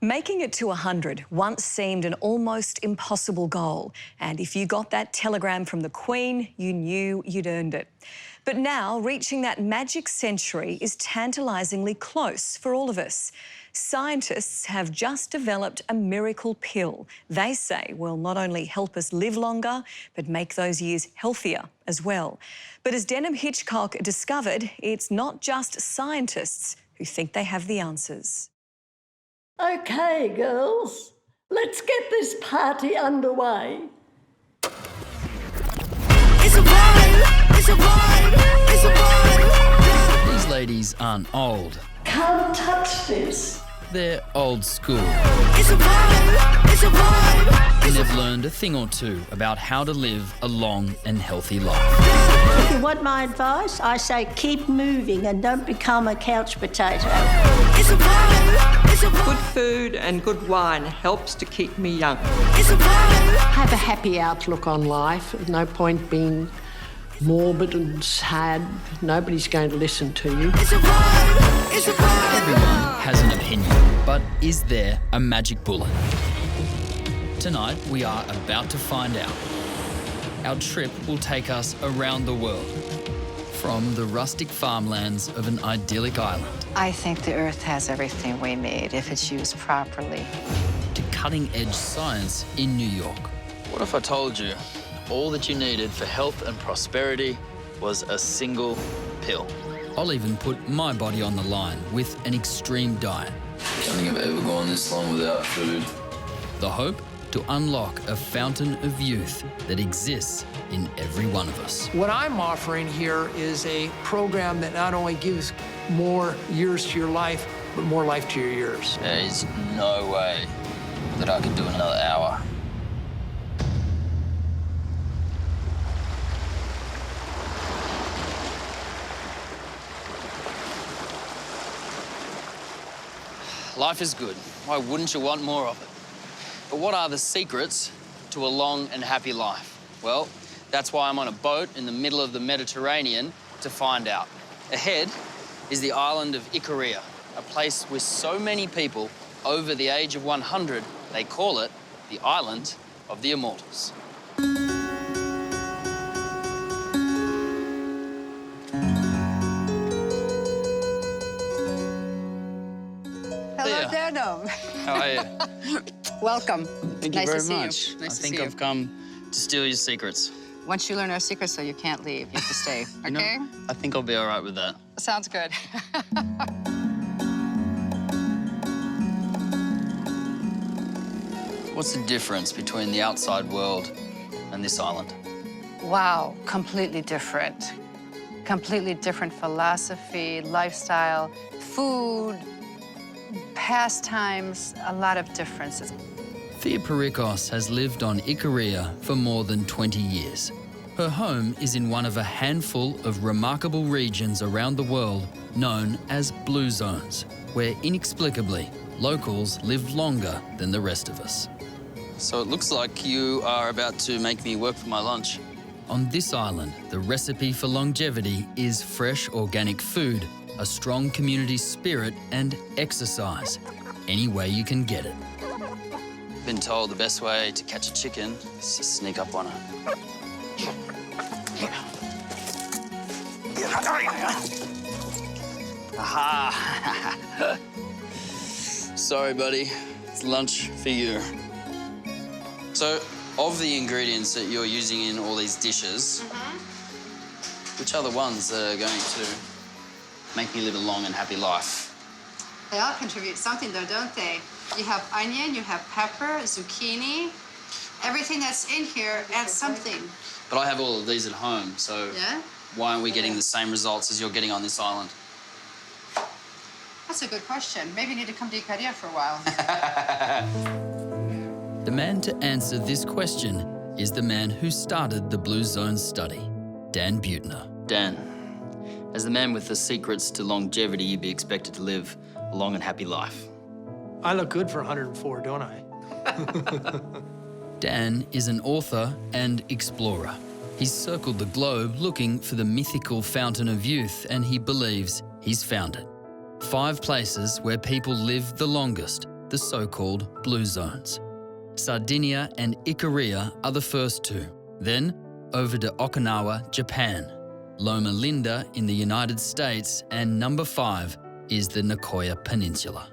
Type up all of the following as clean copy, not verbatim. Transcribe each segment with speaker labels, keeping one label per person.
Speaker 1: Making it to 100 once seemed an almost impossible goal, and if you got that telegram from the Queen, you knew you'd earned it. But now, reaching that magic century is tantalisingly close for all of us. Scientists have just developed a miracle pill they say will not only help us live longer, but make those years healthier as well. But as Denham Hitchcock discovered, it's not just scientists who think they have the answers.
Speaker 2: Okay, girls, let's get this party underway.
Speaker 3: It's a vibe, it's a vibe, it's a vibe.
Speaker 4: These ladies aren't old.
Speaker 2: Can't touch this.
Speaker 4: They're old school.
Speaker 3: It's a vibe, it's a vibe.
Speaker 4: And they've learned a thing or two about how to live a long and healthy life.
Speaker 2: If you want my advice, I say keep moving and don't become a couch potato.
Speaker 3: It's a vibe, it's a vibe.
Speaker 5: Good food and good wine helps to keep me young.
Speaker 3: It's a vibe.
Speaker 6: Have a happy outlook on life. There's no point being morbid and sad. Nobody's going to listen to you.
Speaker 3: It's a vibe, it's a vibe.
Speaker 4: Everyone has an opinion, but is there a magic bullet? Tonight, we are about to find out. Our trip will take us around the world, from the rustic farmlands of an idyllic island
Speaker 7: I think the Earth has everything we need if it's used properly.
Speaker 4: to cutting-edge science in New York.
Speaker 8: What if I told you all that you needed for health and prosperity was a single pill?
Speaker 4: I'll even put my body on the line with an extreme diet.
Speaker 9: I don't think I've ever gone this long without food.
Speaker 4: The hope to unlock a fountain of youth that exists in every one of us.
Speaker 10: What I'm offering here is a program that not only gives more years to your life, but more life to your years.
Speaker 8: There is no way that I could do another hour. Life is good. Why wouldn't you want more of it? But what are the secrets to a long and happy life? Well, that's why I'm on a boat in the middle of the Mediterranean to find out. Ahead is the island of Icaria, a place with so many people over the age of 100, they call it the island of the Immortals.
Speaker 7: Hello, Denham.
Speaker 8: How are you?
Speaker 7: Welcome.
Speaker 8: Thank
Speaker 7: Nice
Speaker 8: you very
Speaker 7: to see you.
Speaker 8: much.
Speaker 7: Nice
Speaker 8: I
Speaker 7: to
Speaker 8: think
Speaker 7: see you.
Speaker 8: I've come to steal your secrets.
Speaker 7: Once you learn our secrets, so you can't leave. You have to stay, okay?
Speaker 8: You know, I think I'll be all right with that.
Speaker 7: Sounds good.
Speaker 8: What's the difference between the outside world and this island?
Speaker 7: Wow, completely different. Completely different philosophy, lifestyle, food, pastimes, a lot of differences.
Speaker 4: Thea Perikos has lived on Icaria for more than 20 years. Her home is in one of a handful of remarkable regions around the world known as blue zones, where inexplicably locals live longer than the rest of us.
Speaker 8: So it looks like you are about to make me work for my lunch.
Speaker 4: On this island, the recipe for longevity is fresh organic food, a strong community spirit, and exercise, any way you can get it.
Speaker 8: Been told the best way to catch a chicken is to sneak up on her. Aha! Sorry, buddy. It's lunch for you. So, of the ingredients that you're using in all these dishes, which are the ones that are going to make me live a long and happy life?
Speaker 7: They all contribute something, though, don't they? You have onion, you have pepper, zucchini. Everything that's in here adds something.
Speaker 8: But I have all of these at home, so
Speaker 7: Yeah?
Speaker 8: why aren't we getting the same results as you're getting on this island?
Speaker 7: That's a good question. Maybe you need to come to Icaria for a while.
Speaker 4: The man to answer this question is the man who started the Blue Zone study, Dan Buettner.
Speaker 8: Dan, as the man with the secrets to longevity, you'd be expected to live a long and happy life.
Speaker 10: I look good for 104, don't I?
Speaker 4: Dan is an author and explorer. He's circled the globe looking for the mythical fountain of youth, and he believes he's found it. 5 places where people live the longest the so-called blue zones. Sardinia and Ikaria are the first two. Then, over to Okinawa, Japan, Loma Linda in the United States, and number 5 is the Nicoya Peninsula.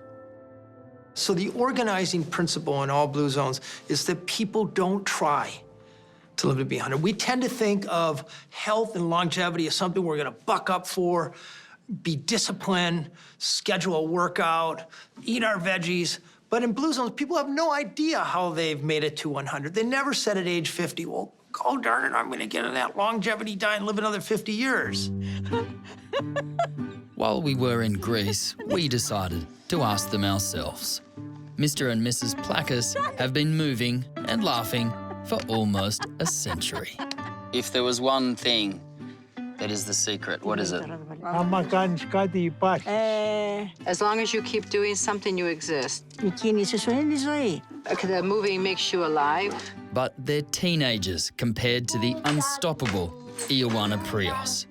Speaker 10: So the organizing principle in all blue zones is that people don't try to live to be 100. We tend to think of health and longevity as something we're gonna buck up for, be disciplined, schedule a workout, eat our veggies. But in blue zones, people have no idea how they've made it to 100. They never said at age 50, well, oh darn it, I'm gonna get on that longevity diet and live another 50 years.
Speaker 4: While we were in Greece, we decided to ask them ourselves. Mr. and Mrs. Plakis have been moving and laughing for almost a century.
Speaker 8: If there was one thing that is the secret, what is it?
Speaker 7: As long as you keep doing something, you exist. The moving makes you alive.
Speaker 4: But they're teenagers compared to the unstoppable Ioana Prios.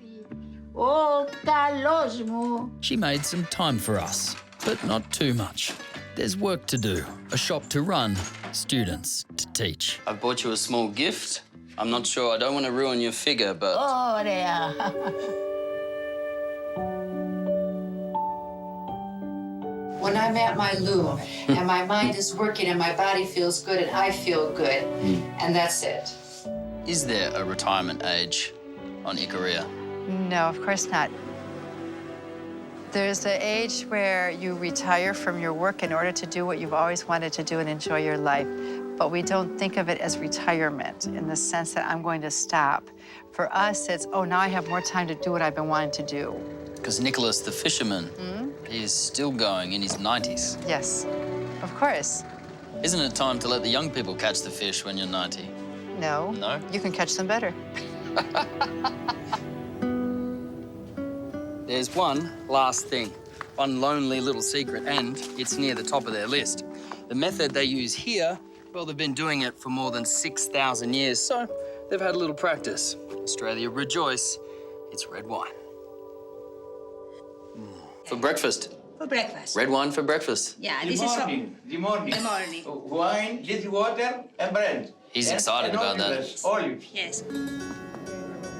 Speaker 4: She made some time for us, but not too much. There's work to do, a shop to run, students to teach.
Speaker 8: I bought you a small gift. I'm not sure, I don't want to ruin your figure, but...
Speaker 7: When I'm at my loom and my mind is working and my body feels good and I feel good, and that's it.
Speaker 8: Is there a retirement age on Ikaria?
Speaker 7: No, of course not. There's the age where you retire from your work in order to do what you've always wanted to do and enjoy your life. But we don't think of it as retirement in the sense that I'm going to stop. For us, it's, oh, now I have more time to do what I've been wanting to do.
Speaker 8: Because Nicholas the fisherman, he is still going in his 90s.
Speaker 7: Yes, of course.
Speaker 8: Isn't it time to let the young people catch the fish when you're 90?
Speaker 7: No.
Speaker 8: No?
Speaker 7: You can catch them better.
Speaker 8: There's one last thing, one lonely little secret, and it's near the top of their list. The method they use here, well, they've been doing it for more than 6,000 years, so they've had a little practice. Australia rejoice, it's red wine. For breakfast.
Speaker 11: For breakfast.
Speaker 8: Red wine for breakfast.
Speaker 11: Yeah, this is from
Speaker 12: The morning.
Speaker 11: the morning.
Speaker 12: Wine, little water, and bread.
Speaker 8: He's excited about that.
Speaker 12: Olives.
Speaker 11: Yes.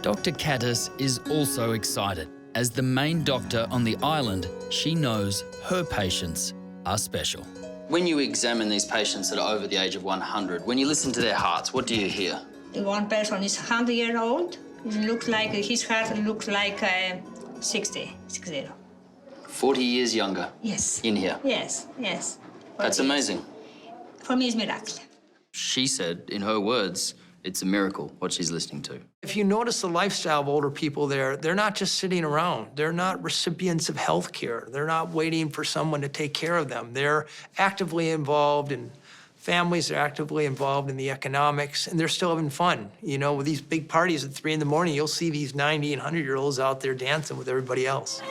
Speaker 4: Dr. Kattis is also excited. As the main doctor on the island, she knows her patients are special.
Speaker 8: When you examine these patients that are over the age of 100, when you listen to their hearts, what do you hear?
Speaker 11: The one person is 100-year-old. It looks like his heart looks like 60.
Speaker 8: 40 years younger.
Speaker 11: Yes.
Speaker 8: In here.
Speaker 11: Yes, yes.
Speaker 8: That's amazing.
Speaker 11: For me, it's miracle.
Speaker 8: She said, in her words, it's a miracle what she's listening to.
Speaker 10: If you notice the lifestyle of older people there, they're not just sitting around. They're not recipients of health care. They're not waiting for someone to take care of them. They're actively involved in families, they're actively involved in the economics, and they're still having fun. You know, with these big parties at 3 in the morning, you'll see these 90 and 100-year-olds out there dancing with everybody else.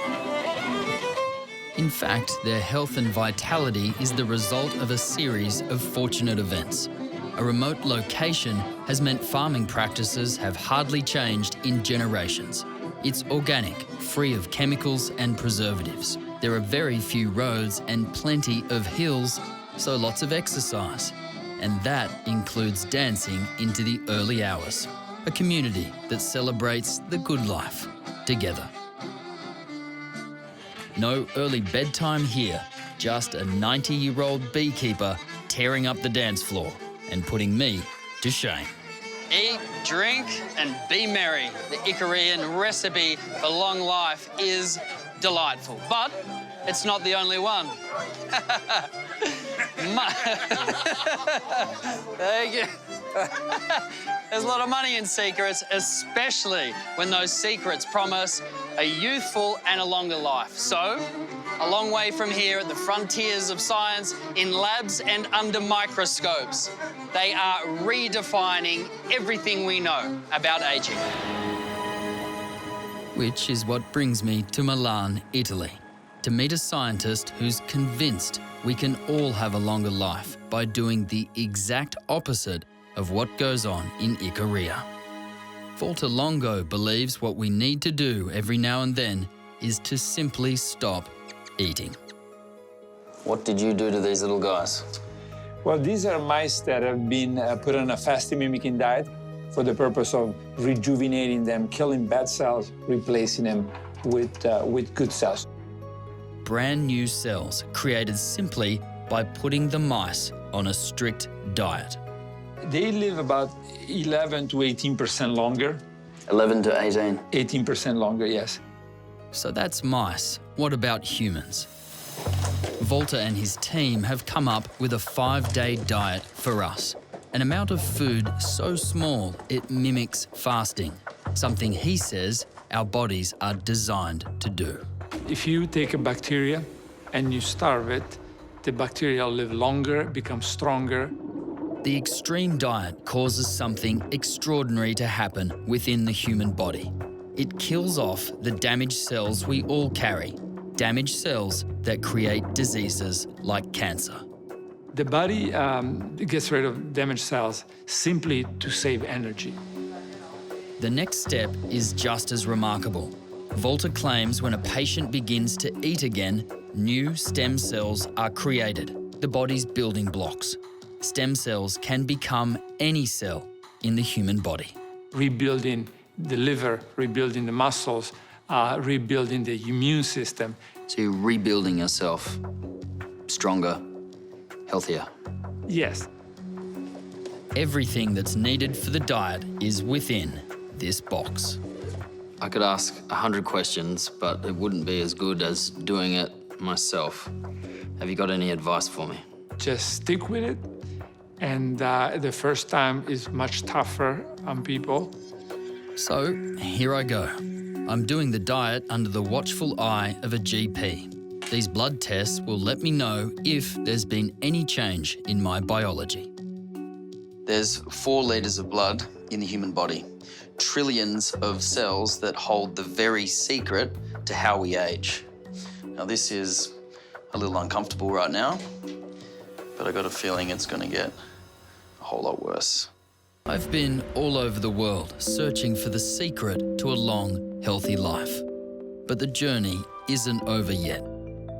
Speaker 4: In fact, their health and vitality is the result of a series of fortunate events. A remote location has meant farming practices have hardly changed in generations. It's organic, free of chemicals and preservatives. There are very few roads and plenty of hills, so lots of exercise. And that includes dancing into the early hours. A community that celebrates the good life together. No early bedtime here, just a 90-year-old beekeeper tearing up the dance floor and putting me to shame.
Speaker 8: Eat, drink, and be merry. The Icarian recipe for long life is delightful, but it's not the only one. Thank you. There's a lot of money in secrets, especially when those secrets promise a youthful and a longer life. So, a long way from here at the frontiers of science, in labs and under microscopes, they are redefining everything we know about aging.
Speaker 4: Which is what brings me to Milan, Italy, to meet a scientist who's convinced we can all have a longer life by doing the exact opposite of what goes on in Ikaria. Walter Longo believes what we need to do every now and then is to simply stop eating.
Speaker 8: What did you do to these little guys?
Speaker 13: Well, these are mice that have been put on a fasting mimicking diet for the purpose of rejuvenating them, killing bad cells, replacing them with good cells.
Speaker 4: Brand new cells created simply by putting the mice on a strict diet.
Speaker 13: They live about 11 to 18% longer.
Speaker 8: 11 to 18?
Speaker 13: 18% longer, yes.
Speaker 4: So that's mice. What about humans? Volta and his team have come up with a 5-day diet for us. An amount of food so small it mimics fasting, something he says our bodies are designed to do.
Speaker 13: If you take a bacteria and you starve it, the bacteria will live longer, become stronger.
Speaker 4: The extreme diet causes something extraordinary to happen within the human body. It kills off the damaged cells we all carry, damaged cells that create diseases like cancer.
Speaker 13: The body gets rid of damaged cells simply to save energy.
Speaker 4: The next step is just as remarkable. Volta claims when a patient begins to eat again, new stem cells are created, the body's building blocks. Stem cells can become any cell in the human body.
Speaker 13: Rebuilding the liver, rebuilding the muscles, rebuilding the immune system.
Speaker 8: So you're rebuilding yourself stronger, healthier.
Speaker 13: Yes.
Speaker 4: Everything that's needed for the diet is within this box.
Speaker 8: I could ask 100 questions, but it wouldn't be as good as doing it myself. Have you got any advice for me?
Speaker 13: Just stick with it. And the first time is much tougher on people.
Speaker 4: So here I go. I'm doing the diet under the watchful eye of a GP. These blood tests will let me know if there's been any change in my biology.
Speaker 8: There's 4 litres of blood in the human body, trillions of cells that hold the very secret to how we age. Now, this is a little uncomfortable right now, but I got a feeling it's going to get a whole lot worse.
Speaker 4: I've been all over the world searching for the secret to a long, healthy life. But the journey isn't over yet.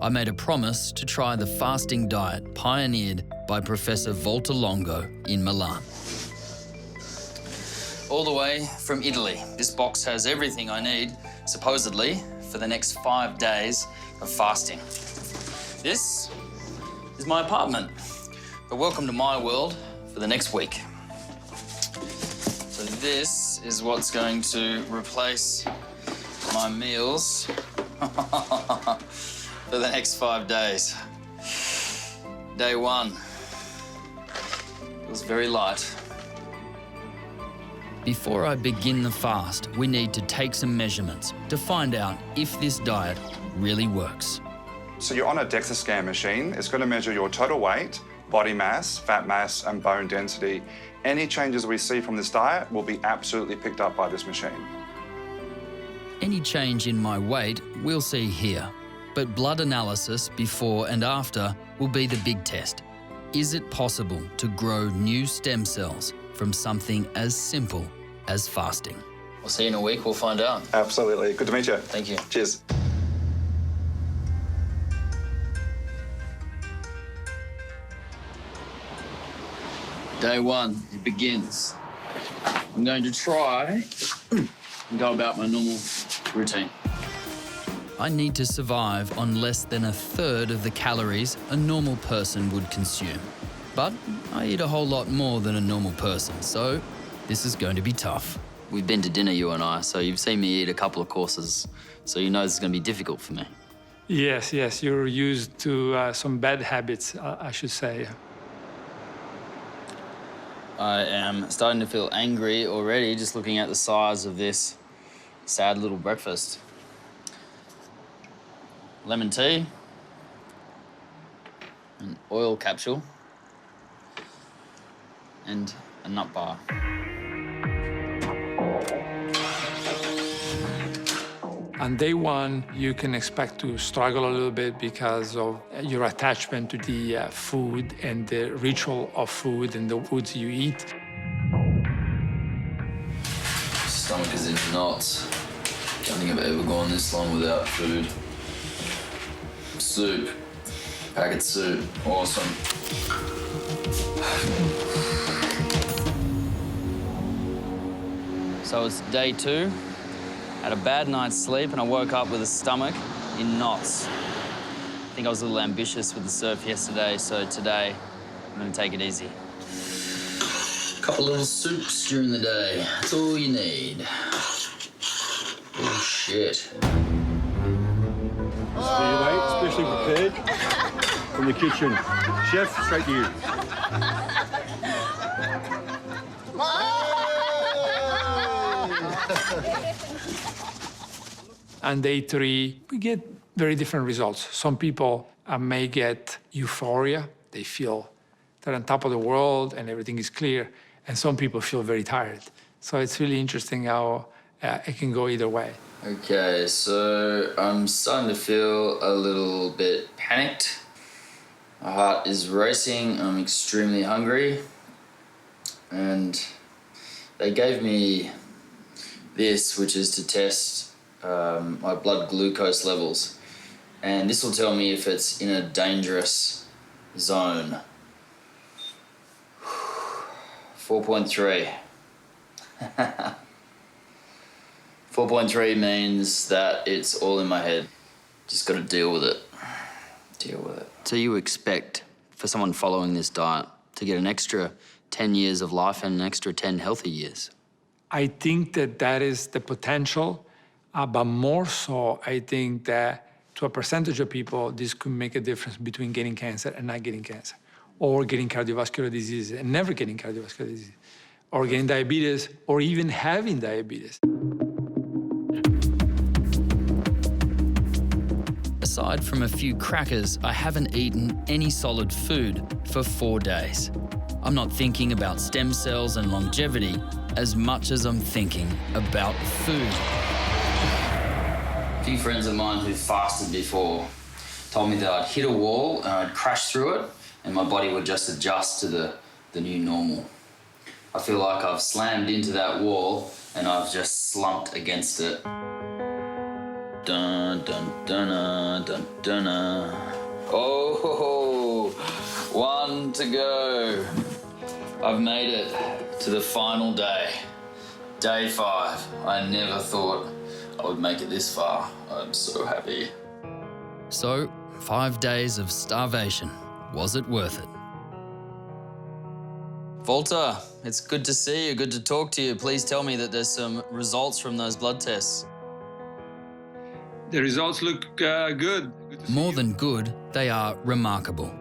Speaker 4: I made a promise to try the fasting diet pioneered by Professor Volta Longo in Milan.
Speaker 8: All the way from Italy. This box has everything I need, supposedly, for the next 5 days of fasting. This is my apartment. But welcome to my world for the next week. So this is what's going to replace my meals for the next 5 days. Day 1. Feels very light.
Speaker 4: Before I begin the fast, we need to take some measurements to find out if this diet really works.
Speaker 14: So you're on a DEXA scan machine. It's going to measure your total weight, body mass, fat mass, and bone density. Any changes we see from this diet will be absolutely picked up by this machine.
Speaker 4: Any change in my weight we'll see here, but blood analysis before and after will be the big test. Is it possible to grow new stem cells from something as simple as fasting?
Speaker 8: We'll see you in a week, we'll find out.
Speaker 14: Absolutely. Good to meet you.
Speaker 8: Thank you.
Speaker 14: Cheers.
Speaker 8: Day 1, it begins. I'm going to try and go about my normal routine.
Speaker 4: I need to survive on less than 1/3 of the calories a normal person would consume. But I eat a whole lot more than a normal person, so this is going to be tough.
Speaker 8: We've been to dinner, you and I, so you've seen me eat a couple of courses, so you know this is going to be difficult for me.
Speaker 13: Yes, you're used to some bad habits, I should say.
Speaker 8: I am starting to feel angry already just looking at the size of this sad little breakfast. Lemon tea, an oil capsule, and a nut bar.
Speaker 13: On day 1, you can expect to struggle a little bit because of your attachment to the food and the ritual of food and the foods you eat.
Speaker 9: Stomach is in knots. Don't think I've ever gone this long without food. Soup. Packet soup. Awesome.
Speaker 8: So it's day 2. Had a bad night's sleep and I woke up with a stomach in knots. I think I was a little ambitious with the surf yesterday, so today I'm gonna take it easy.
Speaker 4: Couple little soups during the day. That's all you need. Oh, shit.
Speaker 15: Especially prepared from the kitchen. Chef, straight to you.
Speaker 13: On day 3, we get very different results. Some people may get euphoria. They feel they're on top of the world and everything is clear. And some people feel very tired. So it's really interesting how it can go either way.
Speaker 4: Okay, so I'm starting to feel a little bit panicked. My heart is racing, I'm extremely hungry. And they gave me this, which is to test my blood glucose levels. And this will tell me if it's in a dangerous zone. 4.3. 4.3 means that it's all in my head. Just got to deal with it. Deal with it.
Speaker 8: So you expect for someone following this diet to get an extra 10 years of life and an extra 10 healthy years?
Speaker 13: I think that that is the potential, but more so, I think that to a percentage of people, this could make a difference between getting cancer and not getting cancer, or getting cardiovascular disease and never getting cardiovascular disease, or getting diabetes, or even having diabetes.
Speaker 4: Aside from a few crackers, I haven't eaten any solid food for 4 days. I'm not thinking about stem cells and longevity as much as I'm thinking about food. A few friends of mine who fasted before told me that I'd hit a wall and I'd crash through it and my body would just adjust to the new normal. I feel like I've slammed into that wall and I've just slumped against it. Dun, dun, dun, dun, dun, dun. Oh, 1 to go. I've made it to the final day. Day 5. I never thought I would make it this far. I'm so happy. So, 5 days of starvation. Was it worth it?
Speaker 8: Walter, it's good to see you, good to talk to you. Please tell me that there's some results from those blood tests.
Speaker 13: The results look good.
Speaker 4: More than good, they are remarkable.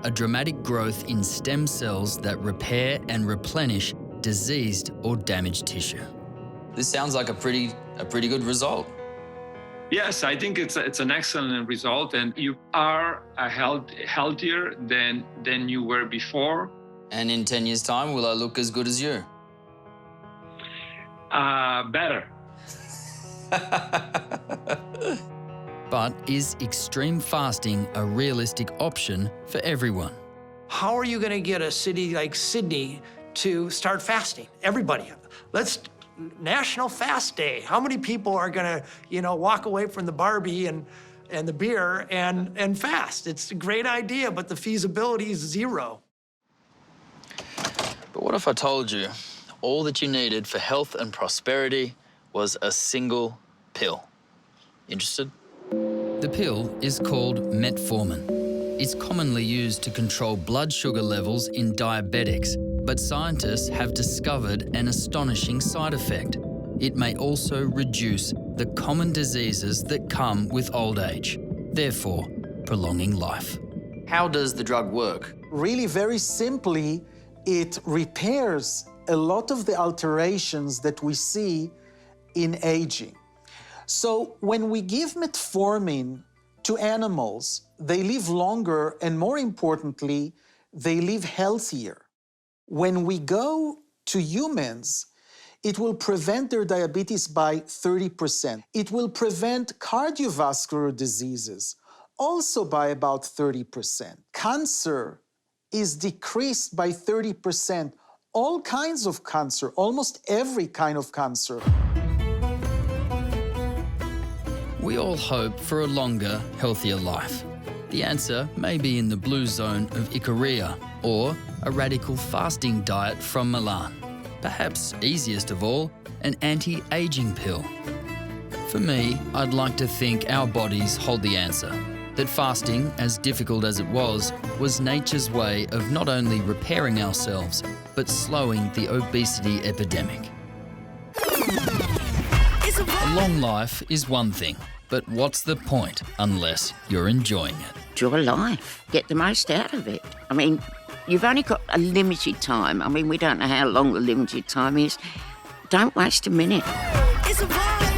Speaker 4: A dramatic growth in stem cells that repair and replenish diseased or damaged tissue.
Speaker 8: This sounds like a pretty good result.
Speaker 13: Yes, I think it's an excellent result, and you are healthier than you were before.
Speaker 8: And in 10 years' time, will I look as good as you?
Speaker 13: Better.
Speaker 4: But is extreme fasting a realistic option for everyone?
Speaker 10: How are you going to get a city like Sydney to start fasting? Everybody. National Fast Day. How many people are going to, walk away from the Barbie and the beer and fast? It's a great idea, but the feasibility is 0.
Speaker 8: But what if I told you all that you needed for health and prosperity was a single pill? Interested?
Speaker 4: The pill is called metformin. It's commonly used to control blood sugar levels in diabetics, but scientists have discovered an astonishing side effect. It may also reduce the common diseases that come with old age, therefore prolonging life.
Speaker 8: How does the drug work?
Speaker 16: Really, very simply, it repairs a lot of the alterations that we see in aging. So when we give metformin to animals, they live longer, and more importantly, they live healthier. When we go to humans, it will prevent their diabetes by 30%. It will prevent cardiovascular diseases also by about 30%. Cancer is decreased by 30%. All kinds of cancer, almost every kind of cancer.
Speaker 4: We all hope for a longer, healthier life. The answer may be in the blue zone of Ikaria or a radical fasting diet from Milan. Perhaps easiest of all, an anti-aging pill. For me, I'd like to think our bodies hold the answer. That fasting, as difficult as it was nature's way of not only repairing ourselves, but slowing the obesity epidemic. A long life is one thing, but what's the point unless you're enjoying it?
Speaker 17: Enjoy life. Get the most out of it. I mean, you've only got a limited time. I mean, we don't know how long the limited time is. Don't waste a minute.
Speaker 3: It's a vibe.